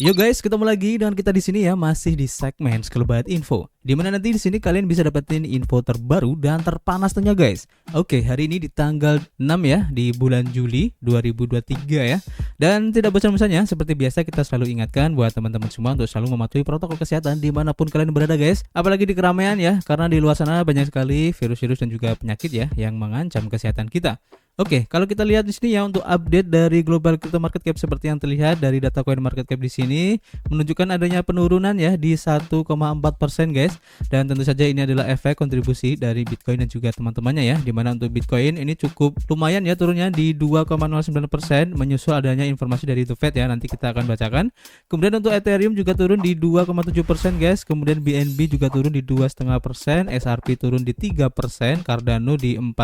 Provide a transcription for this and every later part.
Yo guys, ketemu lagi dengan kita di sini ya, masih di segmen Sekelebat Info. Dimana nanti di sini kalian bisa dapetin info terbaru dan terpanas tentunya guys. Oke, hari ini di tanggal 6 ya, di bulan Juli 2023 ya. Dan tidak bosan-bosannya, seperti biasa kita selalu ingatkan buat teman-teman semua untuk selalu mematuhi protokol kesehatan dimanapun kalian berada guys. Apalagi di keramaian ya, karena di luar sana banyak sekali virus-virus dan juga penyakit ya yang mengancam kesehatan kita. Oke, kalau kita lihat di sini ya untuk update dari global crypto market cap seperti yang terlihat dari data coin market cap di sini menunjukkan adanya penurunan ya di 1,4% guys. Dan tentu saja ini adalah efek kontribusi dari Bitcoin dan juga teman-temannya ya. Dimana untuk Bitcoin ini cukup lumayan ya turunnya di 2,09% menyusul adanya informasi dari The Fed ya. Nanti kita akan bacakan. Kemudian untuk Ethereum juga turun di 2,7% guys. Kemudian BNB juga turun di 2,5%, SRP turun di 3%, Cardano di 4%.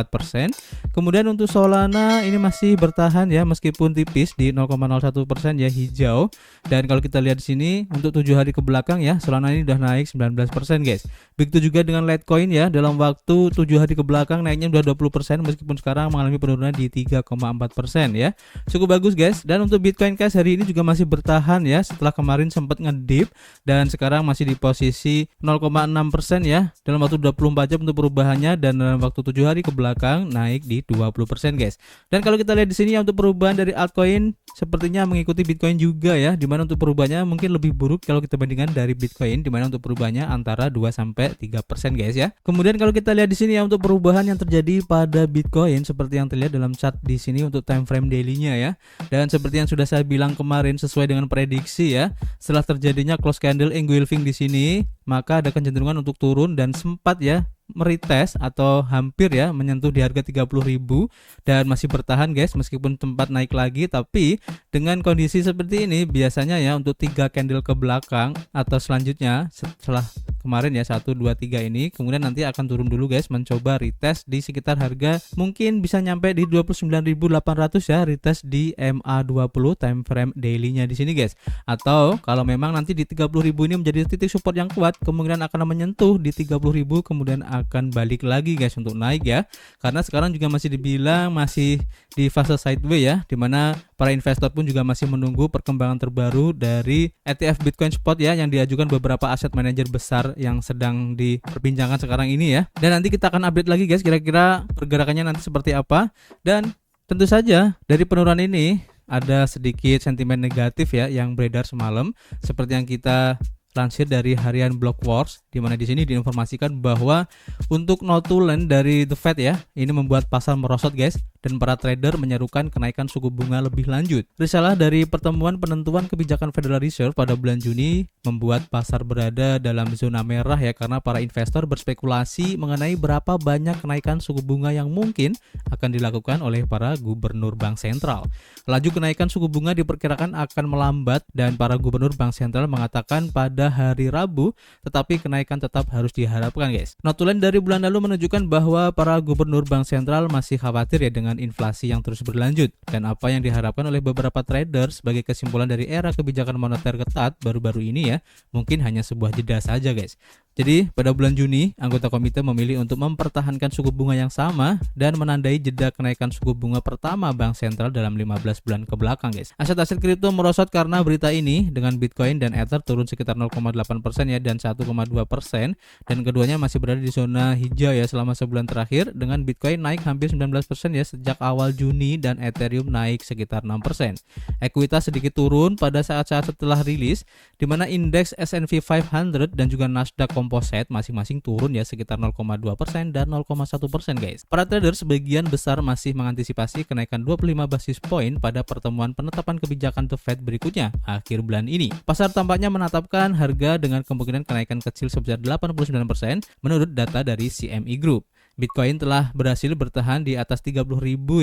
Kemudian untuk Solana ini masih bertahan ya meskipun tipis di 0,01% ya hijau. Dan kalau kita lihat di sini untuk 7 hari ke belakang ya Solana ini udah naik 19% guys. Begitu juga dengan Litecoin ya, dalam waktu 7 hari ke belakang naiknya udah 20% meskipun sekarang mengalami penurunan di 3,4% ya. Cukup bagus guys. Dan untuk Bitcoin Cash hari ini juga masih bertahan ya setelah kemarin sempat ngedip dan sekarang masih di posisi 0,6% ya dalam waktu 24 jam untuk perubahannya, dan dalam waktu 7 hari ke belakang naik di 20% guys. Dan kalau kita lihat di sini ya untuk perubahan dari altcoin sepertinya mengikuti Bitcoin juga ya, dimana untuk perubahannya mungkin lebih buruk kalau kita bandingkan dari Bitcoin, dimana untuk perubahannya antara 2-3% guys ya. Kemudian kalau kita lihat di sini ya untuk perubahan yang terjadi pada Bitcoin seperti yang terlihat dalam chart di sini untuk time frame daily-nya ya. Dan seperti yang sudah saya bilang kemarin sesuai dengan prediksi ya, setelah terjadinya close candle engulfing di sini, maka ada kecenderungan untuk turun dan sempat ya meretest atau hampir ya menyentuh di harga 30.000 dan masih bertahan guys meskipun tempat naik lagi. Tapi dengan kondisi seperti ini biasanya ya untuk 3 candle ke belakang atau selanjutnya setelah kemarin ya 1, 2, 3 ini kemudian nanti akan turun dulu guys, mencoba retest di sekitar harga mungkin bisa nyampe di 29.800 ya, retest di MA20 time frame daily-nya di sini guys. Atau kalau memang nanti di 30.000 ini menjadi titik support yang kuat, kemungkinan akan menyentuh di 30.000 kemudian akan balik lagi guys untuk naik ya. Karena sekarang juga masih dibilang masih di fase sideways ya, dimana para investor pun juga masih menunggu perkembangan terbaru dari ETF Bitcoin Spot ya yang diajukan beberapa aset manajer besar yang sedang diperbincangkan sekarang ini ya. Dan nanti kita akan update lagi guys kira-kira pergerakannya nanti seperti apa. Dan tentu saja dari penurunan ini ada sedikit sentimen negatif ya yang beredar semalam seperti yang kita lansir dari harian Blockwars, di mana di sini diinformasikan bahwa untuk notulen dari The Fed ya, ini membuat pasar merosot guys, dan para trader menyerukan kenaikan suku bunga lebih lanjut. Risalah dari pertemuan penentuan kebijakan Federal Reserve pada bulan Juni membuat pasar berada dalam zona merah ya, karena para investor berspekulasi mengenai berapa banyak kenaikan suku bunga yang mungkin akan dilakukan oleh para gubernur bank sentral. Laju kenaikan suku bunga diperkirakan akan melambat dan para gubernur bank sentral mengatakan pada hari Rabu, tetapi kenaikan tetap harus diharapkan guys. Notulen dari bulan lalu menunjukkan bahwa para gubernur bank sentral masih khawatir ya dengan inflasi yang terus berlanjut, dan apa yang diharapkan oleh beberapa trader sebagai kesimpulan dari era kebijakan moneter ketat baru-baru ini ya, mungkin hanya sebuah jeda saja guys. Jadi pada bulan Juni, anggota komite memilih untuk mempertahankan suku bunga yang sama dan menandai jeda kenaikan suku bunga pertama bank sentral dalam 15 bulan ke belakang guys. Aset-aset kripto merosot karena berita ini, dengan Bitcoin dan Ether turun sekitar 0,8% ya dan 1,2%, dan keduanya masih berada di zona hijau ya selama sebulan terakhir, dengan Bitcoin naik hampir 19% ya sejak awal Juni dan Ethereum naik sekitar 6%. Ekuitas sedikit turun pada saat-saat setelah rilis, di mana indeks S&P 500 dan juga Nasdaq Composite masing-masing turun ya sekitar 0,2% dan 0,1% guys. Para trader sebagian besar masih mengantisipasi kenaikan 25 basis poin pada pertemuan penetapan kebijakan The Fed berikutnya akhir bulan ini. Pasar tampaknya menetapkan harga dengan kemungkinan kenaikan kecil sebesar 89% menurut data dari CME Group. Bitcoin telah berhasil bertahan di atas 30.000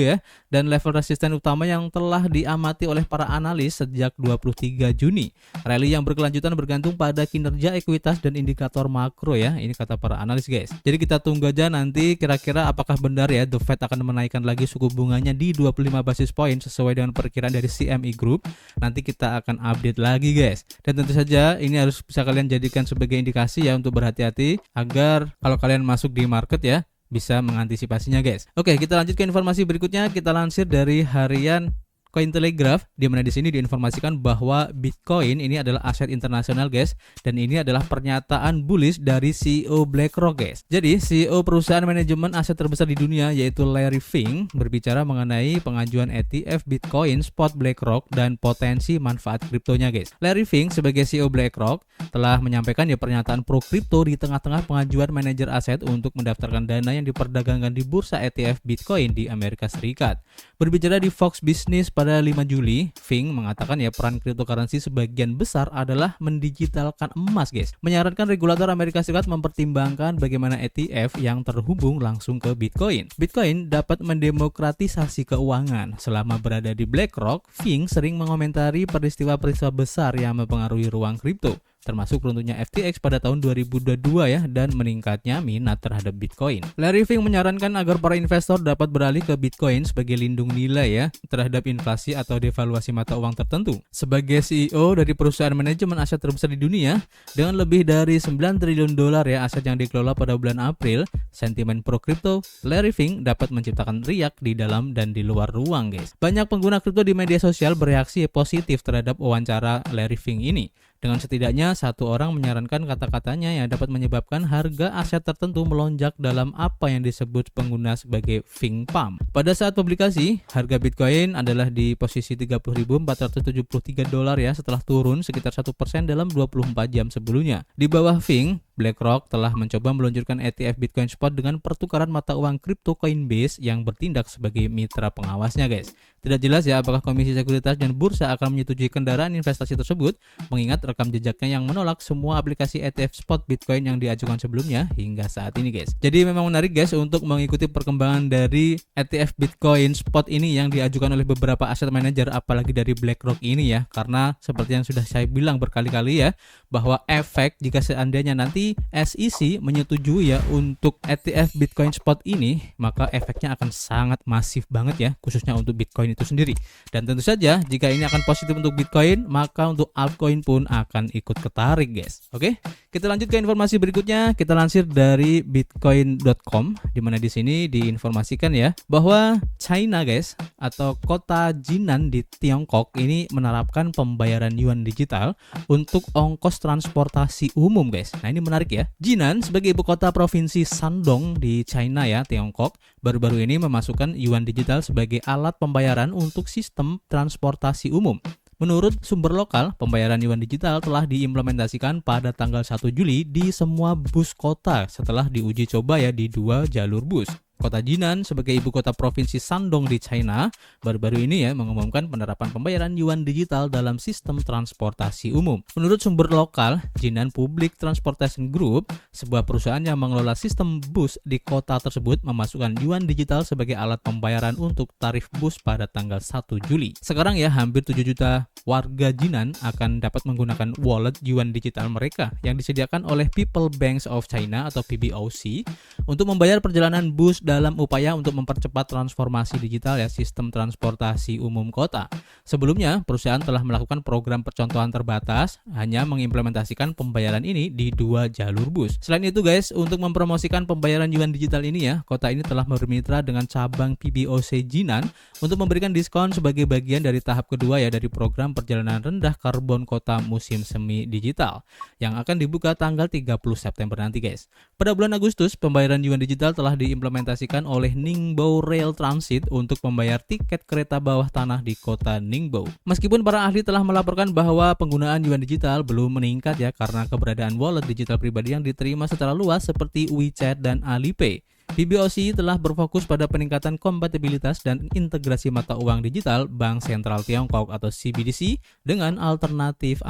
ya, dan level resisten utama yang telah diamati oleh para analis sejak 23 Juni. Rally yang berkelanjutan bergantung pada kinerja ekuitas dan indikator makro ya, ini kata para analis guys. Jadi kita tunggu aja nanti kira-kira apakah benar ya The Fed akan menaikkan lagi suku bunganya di 25 basis point sesuai dengan perkiraan dari CME Group. Nanti kita akan update lagi guys. Dan tentu saja ini harus bisa kalian jadikan sebagai indikasi ya untuk berhati-hati agar kalau kalian masuk di market ya bisa mengantisipasinya guys. Oke, kita lanjut ke informasi berikutnya. Kita lansir dari harian Cointelegraph, di mana di sini diinformasikan bahwa Bitcoin ini adalah aset internasional guys, dan ini adalah pernyataan bullish dari CEO BlackRock guys. Jadi CEO perusahaan manajemen aset terbesar di dunia yaitu Larry Fink berbicara mengenai pengajuan ETF Bitcoin spot BlackRock dan potensi manfaat kriptonya guys. Larry Fink sebagai CEO BlackRock telah menyampaikan pernyataan pro kripto di tengah-tengah pengajuan manajer aset untuk mendaftarkan dana yang diperdagangkan di bursa ETF Bitcoin di Amerika Serikat. Berbicara di Fox Business pada 5 Juli, Fink mengatakan peran cryptocurrency sebagian besar adalah mendigitalkan emas guys. Menyarankan regulator Amerika Serikat mempertimbangkan bagaimana ETF yang terhubung langsung ke Bitcoin. Bitcoin dapat mendemokratisasi keuangan. Selama berada di BlackRock, Fink sering mengomentari peristiwa-peristiwa besar yang mempengaruhi ruang kripto, termasuk runtuhnya FTX pada tahun 2022 dan meningkatnya minat terhadap Bitcoin. Larry Fink menyarankan agar para investor dapat beralih ke Bitcoin sebagai lindung nilai terhadap inflasi atau devaluasi mata uang tertentu. Sebagai CEO dari perusahaan manajemen aset terbesar di dunia dengan lebih dari 9 triliun dolar aset yang dikelola pada bulan April, sentimen pro kripto Larry Fink dapat menciptakan riak di dalam dan di luar ruang guys. Banyak pengguna kripto di media sosial bereaksi positif terhadap wawancara Larry Fink ini. Dengan setidaknya satu orang menyarankan kata-katanya yang dapat menyebabkan harga aset tertentu melonjak dalam apa yang disebut pengguna sebagai Fink Pump. Pada saat publikasi, harga Bitcoin adalah di posisi 30.473 dolar setelah turun sekitar 1% dalam 24 jam sebelumnya. Di bawah Fink, BlackRock telah mencoba meluncurkan ETF Bitcoin Spot dengan pertukaran mata uang kripto Coinbase yang bertindak sebagai mitra pengawasnya guys. Tidak jelas apakah Komisi Sekuritas dan Bursa akan menyetujui kendaraan investasi tersebut, mengingat rekam jejaknya yang menolak semua aplikasi ETF spot Bitcoin yang diajukan sebelumnya hingga saat ini guys. Jadi memang menarik guys untuk mengikuti perkembangan dari ETF Bitcoin spot ini yang diajukan oleh beberapa aset manager, apalagi dari BlackRock ini karena seperti yang sudah saya bilang berkali-kali bahwa efek jika seandainya nanti SEC menyetujui untuk ETF Bitcoin spot ini, maka efeknya akan sangat masif banget khususnya untuk Bitcoin itu sendiri. Dan tentu saja jika ini akan positif untuk Bitcoin, maka untuk altcoin pun akan ikut ketarik guys. Oke, kita lanjut ke informasi berikutnya. Kita lansir dari bitcoin.com, di mana di sini diinformasikan bahwa China guys atau kota Jinan di Tiongkok ini menerapkan pembayaran yuan digital untuk ongkos transportasi umum guys. Nah, ini menarik Jinan sebagai ibu kota provinsi Shandong di China Tiongkok, baru-baru ini memasukkan yuan digital sebagai alat pembayaran untuk sistem transportasi umum. Menurut sumber lokal, pembayaran yuan digital telah diimplementasikan pada tanggal 1 Juli di semua bus kota setelah diuji coba di 2 jalur bus. Kota Jinan sebagai ibu kota provinsi Shandong di China baru-baru ini mengumumkan penerapan pembayaran yuan digital dalam sistem transportasi umum. Menurut sumber lokal, Jinan Public Transportation Group, sebuah perusahaan yang mengelola sistem bus di kota tersebut, memasukkan yuan digital sebagai alat pembayaran untuk tarif bus pada tanggal 1 Juli. Sekarang hampir 7 juta warga Jinan akan dapat menggunakan wallet yuan digital mereka yang disediakan oleh People Banks of China atau PBOC untuk membayar perjalanan bus dalam upaya untuk mempercepat transformasi digital sistem transportasi umum kota. Sebelumnya, perusahaan telah melakukan program percontohan terbatas, hanya mengimplementasikan pembayaran ini di 2 jalur bus. Selain itu guys, untuk mempromosikan pembayaran yuan digital ini kota ini telah bermitra dengan cabang PBOC Jinan untuk memberikan diskon sebagai bagian dari tahap kedua dari program perjalanan rendah karbon kota musim semi digital yang akan dibuka tanggal 30 September nanti guys. Pada bulan Agustus, pembayaran yuan digital telah diimplementasikan oleh Ningbo Rail Transit untuk membayar tiket kereta bawah tanah di kota Ningbo. Meskipun para ahli telah melaporkan bahwa penggunaan yuan digital belum meningkat karena keberadaan wallet digital pribadi yang diterima secara luas seperti WeChat dan Alipay. PBOC telah berfokus pada peningkatan kompatibilitas dan integrasi mata uang digital Bank Sentral Tiongkok atau CBDC dengan alternatif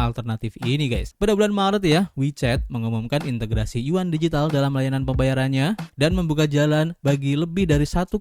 ini guys. Pada bulan Maret WeChat mengumumkan integrasi yuan digital dalam layanan pembayarannya dan membuka jalan bagi lebih dari 1,2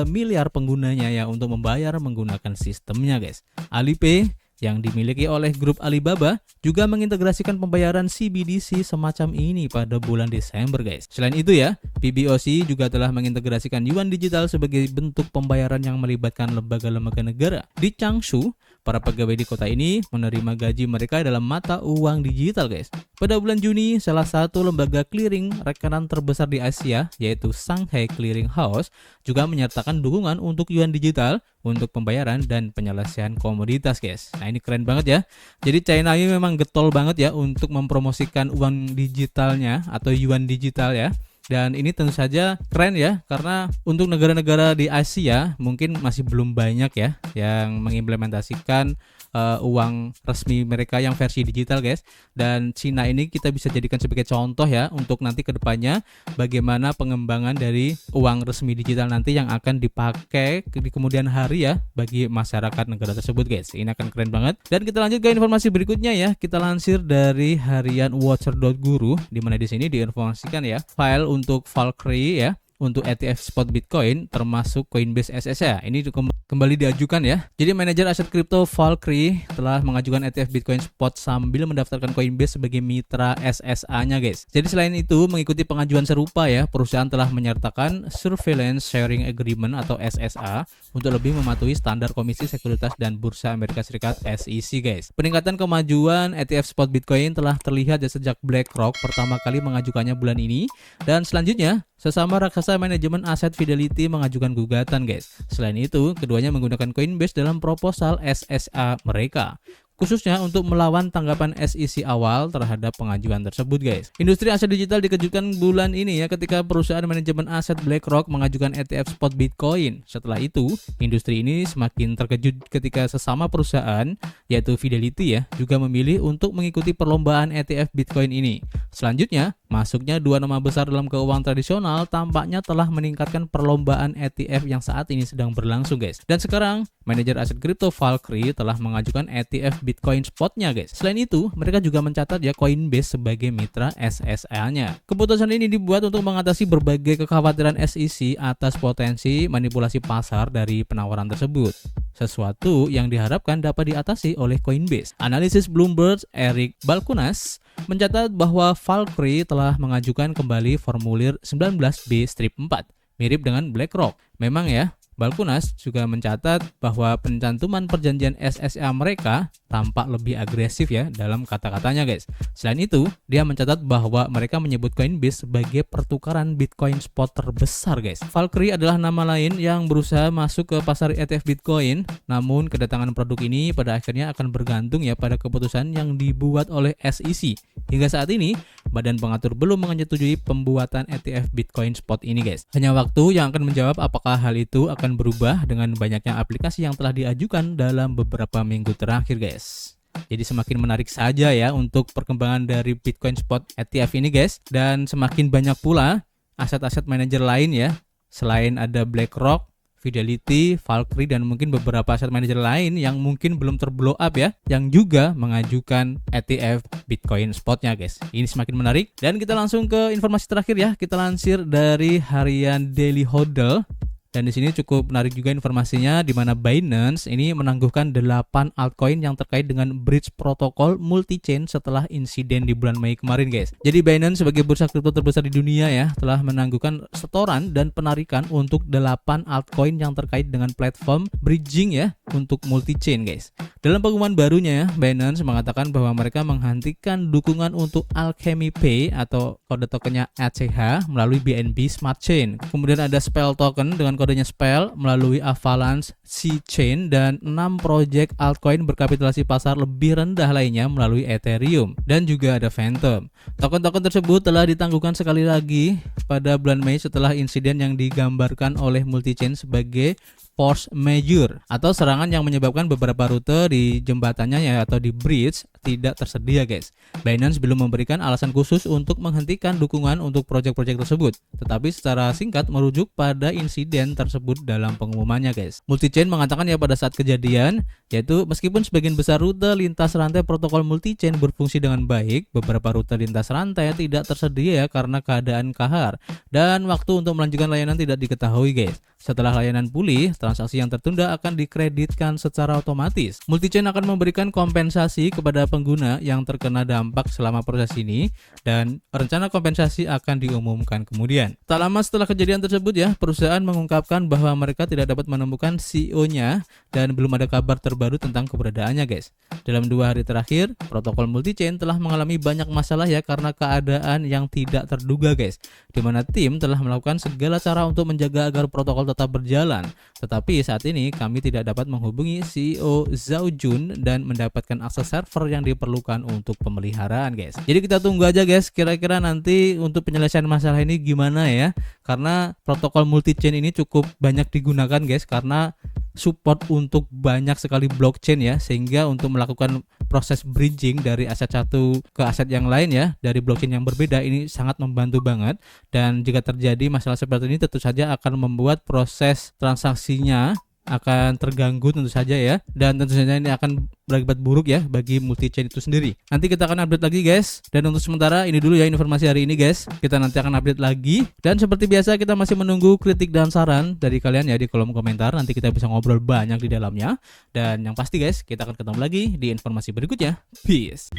miliar penggunanya untuk membayar menggunakan sistemnya guys. Alipay yang dimiliki oleh grup Alibaba juga mengintegrasikan pembayaran CBDC semacam ini pada bulan Desember guys. Selain itu PBOC juga telah mengintegrasikan yuan digital sebagai bentuk pembayaran yang melibatkan lembaga-lembaga negara. Di Changshu, Para pegawai di kota ini menerima gaji mereka dalam mata uang digital guys. Pada bulan Juni, salah satu lembaga clearing rekanan terbesar di Asia, yaitu Shanghai Clearing House, juga menyertakan dukungan untuk yuan digital untuk pembayaran dan penyelesaian komoditas guys. Nah ini keren banget ya. Jadi China ini memang getol banget ya untuk mempromosikan uang digitalnya atau yuan digital ya. Dan ini tentu saja keren ya, karena untuk negara-negara di Asia mungkin masih belum banyak ya yang mengimplementasikan uang resmi mereka yang versi digital guys. Dan Cina ini kita bisa jadikan sebagai contoh ya untuk nanti kedepannya bagaimana pengembangan dari uang resmi digital nanti yang akan dipakai di kemudian hari ya bagi masyarakat negara tersebut guys. Ini akan keren banget. Dan kita lanjut ke informasi berikutnya ya. Kita lansir dari harian Watcher.guru, di mana di sini diinformasikan ya file untuk Valkyrie ya, untuk ETF spot Bitcoin termasuk Coinbase SSA. Ini kembali diajukan ya. Jadi manajer aset kripto Valkyrie telah mengajukan ETF Bitcoin spot sambil mendaftarkan Coinbase sebagai mitra SSA-nya guys. Jadi selain itu mengikuti pengajuan serupa ya, perusahaan telah menyertakan Surveillance Sharing Agreement atau SSA untuk lebih mematuhi standar Komisi Sekuritas dan Bursa Amerika Serikat SEC guys. Peningkatan kemajuan ETF spot Bitcoin telah terlihat ya sejak BlackRock pertama kali mengajukannya bulan ini, dan selanjutnya sesama raksasa manajemen aset Fidelity mengajukan gugatan guys. Selain itu, keduanya menggunakan Coinbase dalam proposal SSA mereka, khususnya untuk melawan tanggapan SEC awal terhadap pengajuan tersebut guys. Industri aset digital dikejutkan bulan ini ya ketika perusahaan manajemen aset BlackRock mengajukan ETF spot Bitcoin. Setelah itu, industri ini semakin terkejut ketika sesama perusahaan yaitu Fidelity ya juga memilih untuk mengikuti perlombaan ETF Bitcoin ini. Selanjutnya, masuknya dua nama besar dalam keuangan tradisional tampaknya telah meningkatkan perlombaan ETF yang saat ini sedang berlangsung guys. Dan sekarang, manajer aset kripto Valkyrie telah mengajukan ETF Bitcoin spotnya guys. Selain itu, mereka juga mencatat ya Coinbase sebagai mitra SSA-nya. Keputusan ini dibuat untuk mengatasi berbagai kekhawatiran SEC atas potensi manipulasi pasar dari penawaran tersebut, sesuatu yang diharapkan dapat diatasi oleh Coinbase. Analisis Bloomberg Eric Balchunas mencatat bahwa Valkyrie telah mengajukan kembali formulir 19B-4, mirip dengan BlackRock. Memang ya, Balchunas juga mencatat bahwa pencantuman perjanjian SSA mereka tampak lebih agresif ya dalam kata-katanya guys. Selain itu, dia mencatat bahwa mereka menyebut Coinbase sebagai pertukaran Bitcoin spot terbesar guys. Valkyrie adalah nama lain yang berusaha masuk ke pasar ETF Bitcoin, namun kedatangan produk ini pada akhirnya akan bergantung ya pada keputusan yang dibuat oleh SEC. Hingga saat ini, badan pengatur belum menyetujui pembuatan ETF Bitcoin spot ini guys. Hanya waktu yang akan menjawab apakah hal itu akan berubah dengan banyaknya aplikasi yang telah diajukan dalam beberapa minggu terakhir guys. Jadi semakin menarik saja ya untuk perkembangan dari Bitcoin spot ETF ini guys. Dan semakin banyak pula aset-aset manajer lain ya, selain ada BlackRock, Fidelity, Valkyrie, dan mungkin beberapa aset manajer lain yang mungkin belum terblow up ya, yang juga mengajukan ETF Bitcoin spotnya guys. Ini semakin menarik. Dan kita langsung ke informasi terakhir ya. Kita lansir dari harian Daily Hodl. Dan di sini cukup menarik juga informasinya, di mana Binance ini menangguhkan 8 altcoin yang terkait dengan bridge protokol multi-chain setelah insiden di bulan Mei kemarin guys. Jadi Binance sebagai bursa kripto terbesar di dunia ya telah menangguhkan setoran dan penarikan untuk 8 altcoin yang terkait dengan platform bridging ya untuk multi-chain guys. Dalam pengumuman barunya ya, Binance mengatakan bahwa mereka menghentikan dukungan untuk Alchemy Pay atau kode tokennya ACH melalui BNB Smart Chain. Kemudian ada Spell token dengan kodenya Spell melalui Avalanche C-Chain, dan 6 project altcoin berkapitalisasi pasar lebih rendah lainnya melalui Ethereum, dan juga ada Phantom. Token-token tersebut telah ditangguhkan sekali lagi pada bulan Mei setelah insiden yang digambarkan oleh multi-chain sebagai force majeure atau serangan yang menyebabkan beberapa rute di jembatannya ya atau di bridge tidak tersedia guys. Binance belum memberikan alasan khusus untuk menghentikan dukungan untuk proyek-proyek tersebut, tetapi secara singkat merujuk pada insiden tersebut dalam pengumumannya guys. Multichain mengatakan ya pada saat kejadian, yaitu meskipun sebagian besar rute lintas rantai protokol multichain berfungsi dengan baik, beberapa rute lintas rantai tidak tersedia ya karena keadaan kahar dan waktu untuk melanjutkan layanan tidak diketahui guys. Setelah layanan pulih, transaksi yang tertunda akan dikreditkan secara otomatis. Multichain akan memberikan kompensasi kepada pengguna yang terkena dampak selama proses ini, dan rencana kompensasi akan diumumkan kemudian. Tak lama setelah kejadian tersebut ya, perusahaan mengungkapkan bahwa mereka tidak dapat menemukan CEO-nya dan belum ada kabar terbaru tentang keberadaannya guys. Dalam 2 hari terakhir, protokol multichain telah mengalami banyak masalah ya karena keadaan yang tidak terduga guys, di mana tim telah melakukan segala cara untuk menjaga agar protokol tetap berjalan. Tetapi saat ini kami tidak dapat menghubungi CEO Zhao Jun dan mendapatkan akses server yang diperlukan untuk pemeliharaan guys. Jadi kita tunggu aja guys, kira-kira nanti untuk penyelesaian masalah ini gimana ya, karena protokol multichain ini cukup banyak digunakan guys karena support untuk banyak sekali blockchain ya, sehingga untuk melakukan proses bridging dari aset satu ke aset yang lain ya, dari blockchain yang berbeda, ini sangat membantu banget. Dan jika terjadi masalah seperti ini tentu saja akan membuat proses transaksinya akan terganggu tentu saja ya, dan tentu saja ini akan berakibat buruk ya bagi multichain itu sendiri. Nanti kita akan update lagi guys, dan untuk sementara ini dulu ya informasi hari ini guys, kita nanti akan update lagi, dan seperti biasa kita masih menunggu kritik dan saran dari kalian ya di kolom komentar, nanti kita bisa ngobrol banyak di dalamnya. Dan yang pasti guys, kita akan ketemu lagi di informasi berikutnya. Peace.